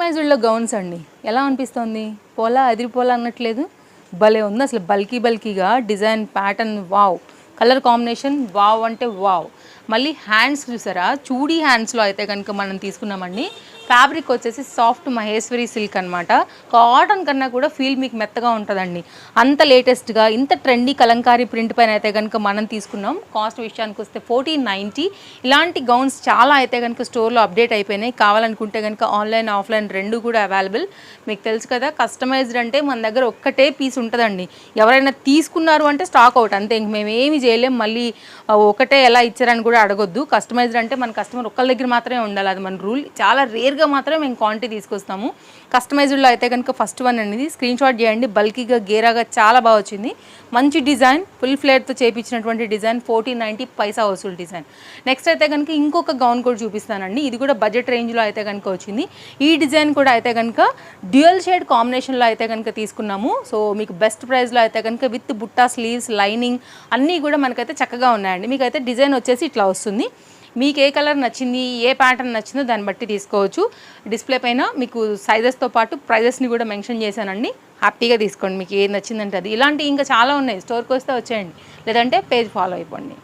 కస్టమైజ్డ్లో gowns అండి ఎలా అనిపిస్తుంది? పోలా అదిరిపోలా అన్నట్లేదు, భలే ఉంది అసలు. బల్కీగా design pattern wow, colour combination wow అంటే వావ్. మళ్ళీ హ్యాండ్స్ చూసారా, చూడీ హ్యాండ్స్లో అయితే కనుక మనం తీసుకున్నామండి. ఫ్యాబ్రిక్ వచ్చేసి సాఫ్ట్ మహేశ్వరి సిల్క్ అనమాట. కాటన్ కన్నా కూడా ఫీల్ మీకు మెత్తగా ఉంటుందండి. అంత లేటెస్ట్గా ఇంత ట్రెండీ కలంకారీ ప్రింట్ పైన అయితే కనుక మనం తీసుకున్నాం. కాస్ట్ విషయానికి వస్తే 1490. ఇలాంటి గౌన్స్ చాలా అయితే కనుక స్టోర్లో అప్డేట్ అయిపోయినాయి. కావాలనుకుంటే కనుక ఆన్లైన్ ఆఫ్లైన్ రెండు కూడా అవైలబుల్. మీకు తెలుసు కదా, కస్టమైజ్డ్ అంటే మన దగ్గర ఒక్కటే పీస్ ఉంటుందండి. ఎవరైనా తీసుకున్నారు అంటే స్టాక్ అవుట్ అంతే, ఇంక మేము ఏమి చేయలేం. మళ్ళీ ఒకటే ఎలా ఇచ్చారని కూడా అడగొద్దు. కస్టమైజ్డ్ అంటే మన కస్టమర్ ఒక్కళ్ళ దగ్గర మాత్రమే ఉండాలి, అది మన రూల్. చాలా రేర్గా మాత్రమే మేము క్వాంటిటీ తీసుకొస్తాము. కస్టమైజ్డ్లో అయితే కనుక ఫస్ట్ వన్ అనేది స్క్రీన్ షాట్ చేయండి. బల్కీగా గేరాగా చాలా బాగా వచ్చింది. మంచి డిజైన్, ఫుల్ ఫ్లేర్తో చేయించినటువంటి డిజైన్. 1490 పైసా వసూలు డిజైన్. నెక్స్ట్ అయితే కనుక ఇంకొక గౌన్ కూడా చూపిస్తానండి. ఇది కూడా బడ్జెట్ రేంజ్లో అయితే కనుక వచ్చింది. ఈ డిజైన్ కూడా అయితే కనుక డ్యూయల్ షేడ్ కాంబినేషన్లో అయితే కనుక తీసుకున్నాము. సో మీకు బెస్ట్ ప్రైస్లో అయితే కనుక విత్ బుట్టా స్లీవ్స్, లైనింగ్ అన్నీ కూడా మనకైతే చక్కగా ఉన్నాయండి. మీకైతే డిజైన్ వచ్చేసి ఇట్లా వస్తుంది. మీకు ఏ కలర్ నచ్చింది, ఏ ప్యాటర్న్ నచ్చిందో దాన్ని బట్టి తీసుకోవచ్చు. డిస్ప్లే పైన మీకు సైజెస్తో పాటు ప్రైజెస్ని కూడా మెన్షన్ చేశానండి. హ్యాపీగా తీసుకోండి, మీకు ఏది నచ్చిందంటే అది. ఇలాంటి ఇంకా చాలా ఉన్నాయి, స్టోర్కి వస్తే వచ్చేయండి, లేదంటే పేజ్ ఫాలో అయిపోండి.